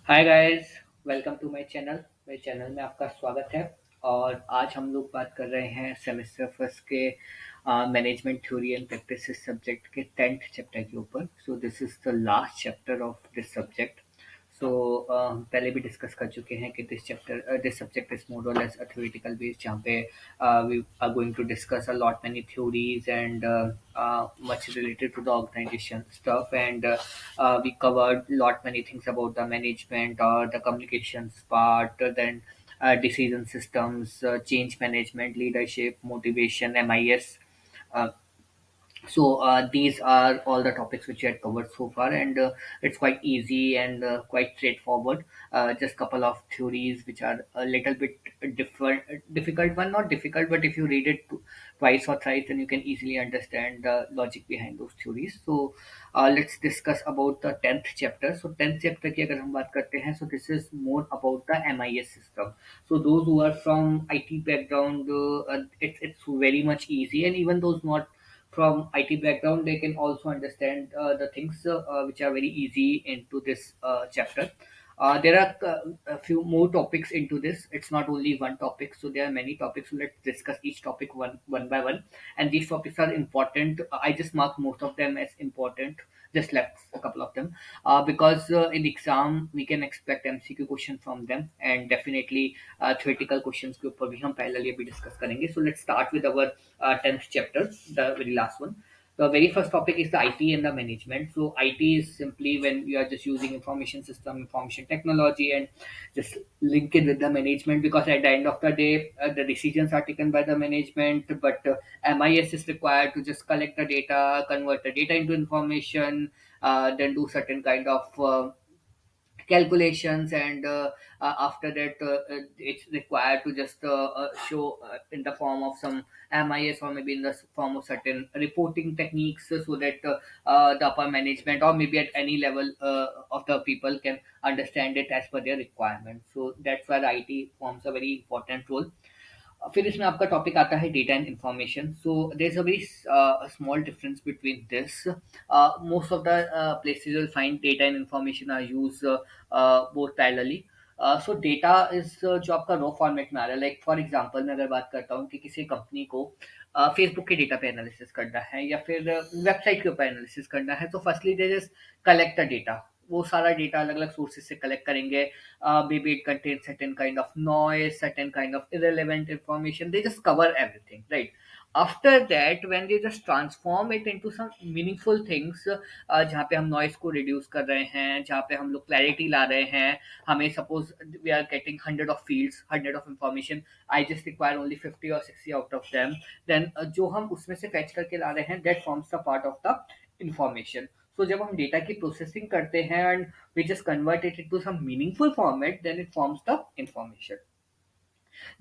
Hi guys. Welcome to my channel. मेरे channel में आपका स्वागत है। और आज हम लोग बात कर रहे हैं सेमेस्टर फर्स्ट के management theory and practices subject के 10th चैप्टर के ऊपर। So this is the last chapter of this subject. So पहले भी डिस्कस कर चुके हैं कि दिस सब्जेक्ट इज मोर और लेस थ्योरेटिकल बेस्ड, जहाँ पे we are going to discuss a lot many theories and much related to the organization stuff, and we covered lot many things about the management or the communications part, then decision systems, change management, leadership, motivation, MIS. uh, so these are all the topics which I had covered so far, and it's quite easy and quite straightforward. Just couple of theories which are a little bit different, difficult one, not difficult, but if you read it twice or thrice, then you can easily understand the logic behind those theories. So let's discuss about the 10th chapter. So 10th chapter की अगर हम बात करते हैं, so this is more about the MIS system. So those who are from IT background, it's very much easy, and even those not from IT background, they can also understand the things which are very easy into this chapter. There are a few more topics into this. It's not only one topic, so there are many topics. So let's discuss each topic one by one. And these topics are important. I just marked most of them as important. Just left a couple of them because in the exam we can expect MCQ question from them, and definitely theoretical questions के ऊपर भी हम parallelly अभी discuss करेंगे. So let's start with our 10th chapter, the very last one. The very first topic is the IT and the management. So IT is simply when you are just using information system, information technology, and just link it with the management, because at the end of the day, the decisions are taken by the management, but MIS is required to just collect the data, convert the data into information, then do certain kind of calculations, and after that it's required to just show in the form of some MIS, or maybe in the form of certain reporting techniques, so that the upper management or maybe at any level of the people can understand it as per their requirements. So that's why the IT forms a very important role. फिर इसमें आपका topic आता है data and information. So there is a very small difference between this. Most of the places you'll find data and information are used both parallelly. So data is जो आपका raw format में आ रहा है, like for example मैं अगर बात करता हूँ कि किसी कंपनी को फेसबुक के डेटा पे एनालिसिस करना है या फिर वेबसाइट के ऊपर एनालिसिस करना है, तो firstly they just collect the data. वो सारा डेटा अलग अलग सोर्सेज से कलेक्ट करेंगे. Maybe it contains certain kind of noise, certain kind of irrelevant information. They just cover everything, right? After that, when they just transform it into some meaningful things, जहाँ पे हम noise को reduce कर रहे हैं, जहाँ पे हम लोग क्लैरिटी ला रहे हैं, हमें suppose we are getting 100 of fields, 100 of information, I just require only 50 or 60 out of them, then जो हम उसमें से फैच करके ला रहे हैं, that forms the part of the information. So जब हम डेटा की प्रोसेसिंग करते हैं and we just convert it into some meaningful format, then it forms the information.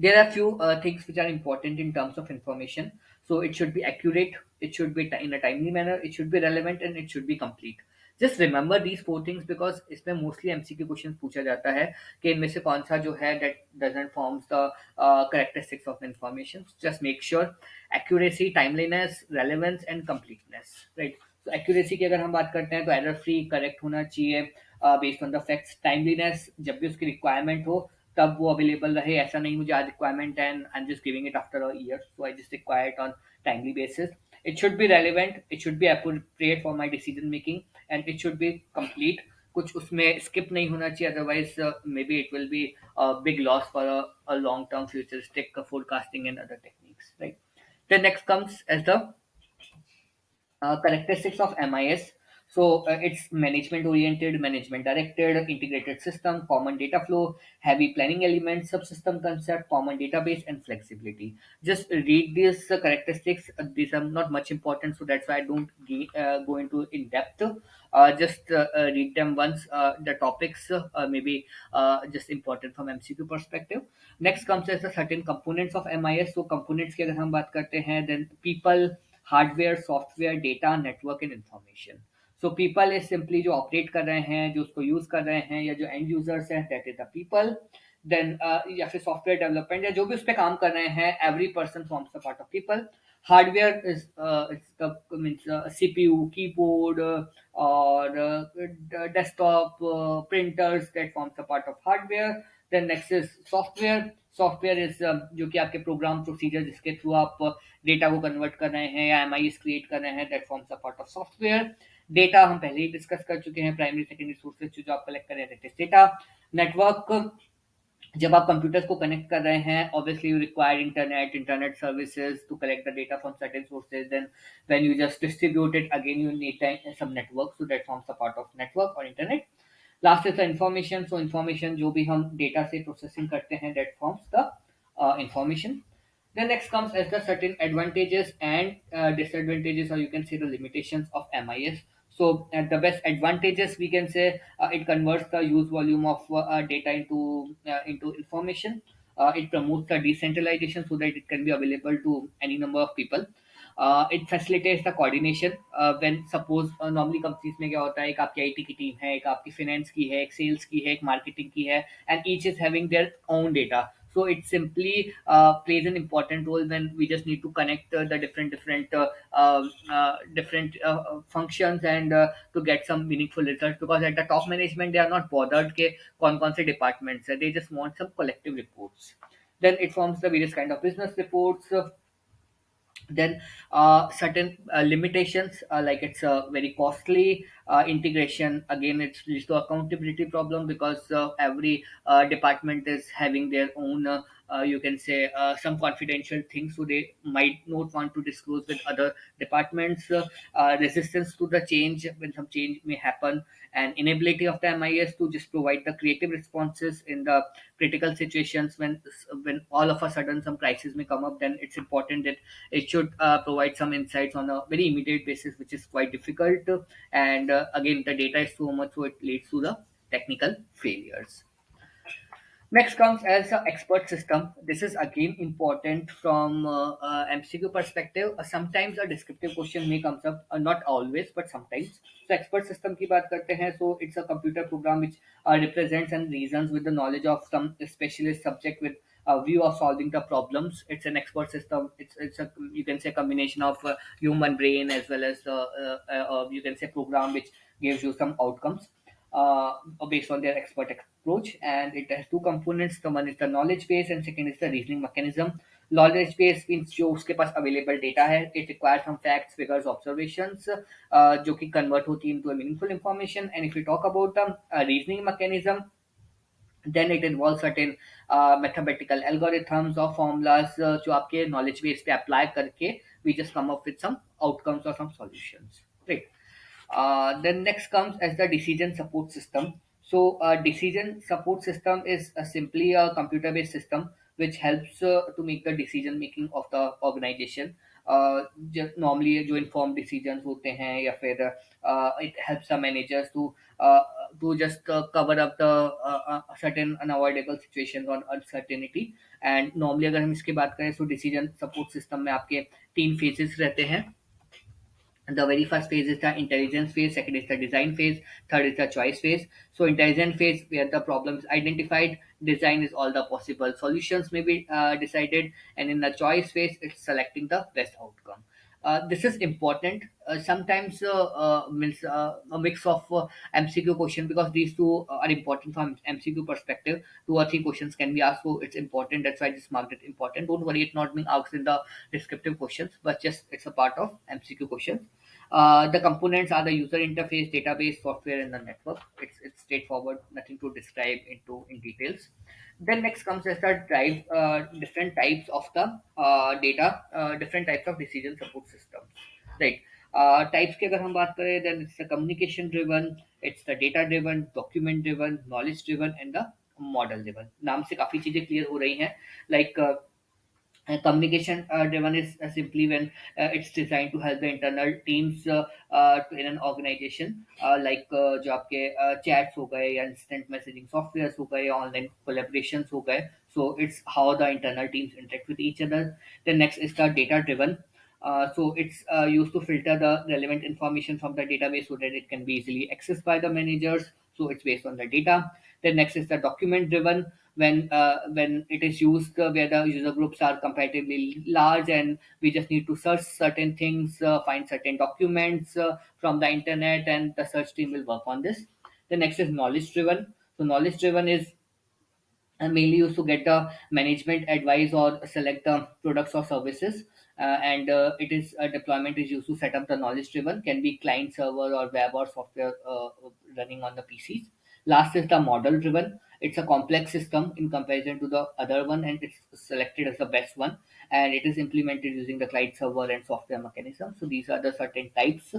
There are few things which are important in terms of information. So it should be accurate, it should be in a timely manner, it should be relevant, and it should be complete. Just remember these four things, because इसमें mostly MCQ questions पूछा जाता है कि इनमें से कौन सा जो है that doesn't forms the characteristics of information. Just make sure accuracy, timeliness, relevance, and completeness, right? So accuracy की अगर हम बात करते हैं तो error free, correct होना चाहिए based on the facts. Timeliness, जब भी उसकी requirement हो तब वो अवेलेबल रहे, ऐसा नहीं मुझे आज रिक्वायरमेंट है and I am just giving it after a year, so I just require it on timely basis. It should be relevant, it should be appropriate for my decision making, and it should be complete. कुछ उसमें skip नहीं होना चाहिए, otherwise may be it will be big loss for a long term futuristic forecasting and other techniques, right? Then next comes as the characteristics of MIS. So it's management oriented, management directed, integrated system, common data flow, heavy planning elements, subsystem concept, common database, and flexibility. Just read these characteristics. These are not much important, so that's why I don't go into in depth. Just read them once. The topics maybe just important from MCQ perspective. Next comes as the certain components of MIS. So components की अगर हम बात करते हैं, then people, hardware, software, data, network and information. So people is simply जो operate कर रहे हैं, जो उसको यूज कर रहे हैं, या जो एंड यूजर्स हैं, that is the people. Then या फिर सॉफ्टवेयर डेवलपमेंट या जो भी उस पर काम कर रहे हैं, every person forms the part of people. Hardware is it's the means CPU, keyboard, or desktop printers that forms a part of hardware. Then next is software. Software is जो कि आपके प्रोग्राम प्रोसीजर जिसके through आप data को convert कर रहे हैं या एम आई एस क्रिएट कर रहे हैं, that forms a part of software. Data हम पहले ही डिस्कस कर चुके हैं, प्राइमरी सेकेंडरी सोर्सेज जो आप कलेक्ट कर रहे हैं डेटा. नेटवर्क, जब आप कंप्यूटर्स को कनेक्ट कर रहे हैं, obviously you require internet services to collect the data from certain sources. Then when you just distribute it again you need some network, so that forms a part of network और internet. Last is the information. So information जो भी हम data से processing करते हैं, that forms the information. Then next comes as the certain advantages and disadvantages, or you can say the limitations of MIS. So the best advantages we can say, it converts the use volume of data into information. It promotes the decentralization so that it can be available to any number of people. It facilitates the coordination. When suppose normally companies में क्या होता है, एक आपकी IT की team है, एक आपकी फाइनेंस की है, एक सेल्स की है, एक मार्केटिंग की है, and each is having their own data. So it simply plays an important role when we just need to connect the different functions and to get some meaningful results, because at the top management they are not bothered के कौन से departments है, they just want some collective reports. Then it forms the various kind of business reports. Then certain limitations, like it's a very costly integration. Again, it leads to accountability problem because every department is having their own you can say some confidential things, so they might not want to disclose with other departments. Resistance to the change when some change may happen, and inability of the MIS to just provide the creative responses in the critical situations. When all of a sudden some crisis may come up, then it's important that it should provide some insights on a very immediate basis, which is quite difficult. And again, the data is so much, so it leads to the technical failures. Next comes as a expert system. This is again important from MCQ perspective. Sometimes a descriptive question may comes up, not always, but sometimes. So expert system की बात करते हैं. So it's a computer program which represents and reasons with the knowledge of some specialist subject with a view of solving the problems. It's an expert system. It's a, you can say, combination of human brain as well as you can say program which gives you some outcomes uh, based on their expert approach. And it has two components. The one is the knowledge base and second is the reasoning mechanism. Knowledge base means जो उसके पास available data है, it requires some facts, figures, observations जो कि convert होती into a meaningful information. And if we talk about the reasoning mechanism, then it involves certain mathematical algorithms or formulas जो आपके knowledge base पे apply करके we just come up with some outcomes or some solutions, right? Then next comes as the decision support system. So decision support system is simply a computer-based system which helps to make the decision making of the organization. just normally जो informed decisions होते हैं या फिर it helps the managers to just cover up the certain unavoidable situations on uncertainty. And normally अगर हम इसकी बात करें तो decision support system में आपके तीन phases रहते हैं. The very first phase is the intelligence phase, second is the design phase, third is the choice phase. So intelligence phase where the problem is identified, design is all the possible solutions may be decided, and in the choice phase it's selecting the best outcome. This is important. Sometimes means a mix of MCQ question, because these two are important from MCQ perspective. Two or three questions can be asked, so it's important. That's why I just marked it important. Don't worry, it's not being asked in the descriptive questions, but just it's a part of MCQ questions. The components are the user interface, database, software, and the network. It's straightforward, nothing to describe into in details. Then next comes as the drive different types of the data, different types of decision support systems. Right. Types की अगर हम बात करें, then it's the communication driven, it's the data driven, document driven, knowledge driven, and the model driven. नाम से काफी चीजें clear हो रही हैं. Like communication driven is simply when it's designed to help the internal teams in an organization, like जो आपके chats हो गए या instant messaging softwares हो गए या online collaborations हो गए. So it's how the internal teams interact with each other. The next is the data driven. So it's used to filter the relevant information from the database so that it can be easily accessed by the managers. So it's based on the data. Then next is the document driven. when it is used where the user groups are comparatively large, and we just need to search certain things, find certain documents from the internet, and the search team will work on this. The next is knowledge driven. So knowledge driven is mainly used to get the management advice or select the products or services. And it is deployment is used to set up the knowledge driven, can be client server or web or software running on the PCs. Last is the model driven. It's a complex system in comparison to the other one, and it's selected as the best one, and it is implemented using the client server and software mechanism. So these are the certain types.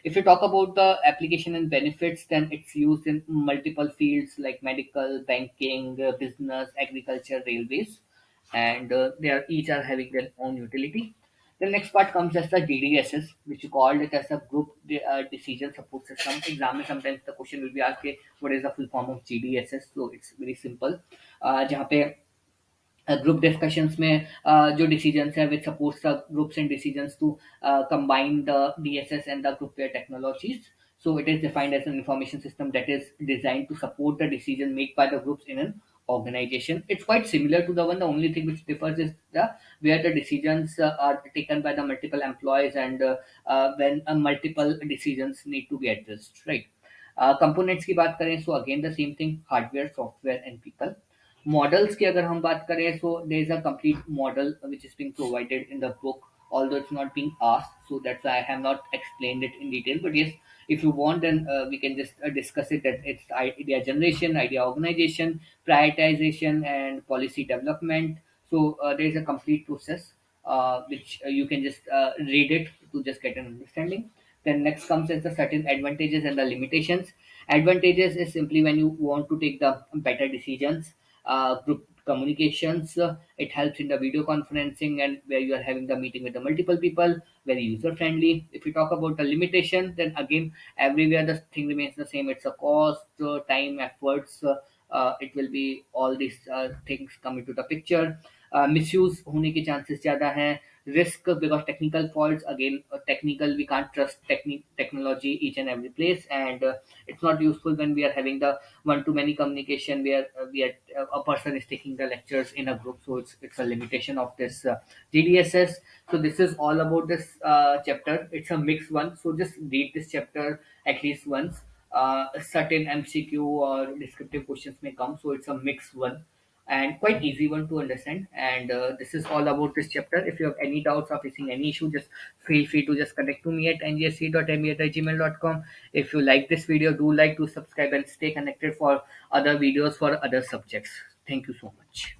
If you talk about the application and benefits, then it's used in multiple fields like medical, banking, business, agriculture, railways, and they are each are having their own utility. The next part comes as the GDSS, which you called it as a group decision support system. Exam में sometimes the question will be asked, "Okay, what is the full form of GDSS?" So it's very simple. जहाँ पे group discussions में जो decisions है which supports the groups and decisions to combine the DSS and the group pair technologies. So it is defined as an information system that is designed to support the decision made by the groups in an organization. It's quite similar to the one. The only thing which differs is the where the decisions are taken by the multiple employees, and when multiple decisions need to be addressed, right? Components की बात करें, so again the same thing: hardware, software, and people. Models की अगर हम बात करें, so there is a complete model which is being provided in the book, although it's not being asked, so that's why I have not explained it in detail. But yes, if you want, then we can just discuss it. That it's idea generation, idea organization, prioritization, and policy development. So there is a complete process which you can just read it to just get an understanding. Then next comes as the certain advantages and the limitations. Advantages is simply when you want to take the better decisions. Group communications, it helps in the video conferencing and where you are having the meeting with the multiple people, very user friendly. If you talk about the limitation, then again everywhere the thing remains the same. It's a cost, time, efforts. It will be all these things come into the picture. Misuse होने के chances ज़्यादा हैं. Risk because technical faults, again technical, we can't trust technology each and every place, and it's not useful when we are having the one to many communication where we are, a person is taking the lectures in a group. So it's a limitation of this GDSS. So this is all about this chapter. It's a mixed one, so just read this chapter at least once. Certain MCQ or descriptive questions may come, so it's a mixed one and quite easy one to understand. And this is all about this chapter. If you have any doubts or facing any issue, just feel free to just connect to me at ngsc.me@gmail.com. If you like this video, do like to subscribe and stay connected for other videos for other subjects. Thank you so much.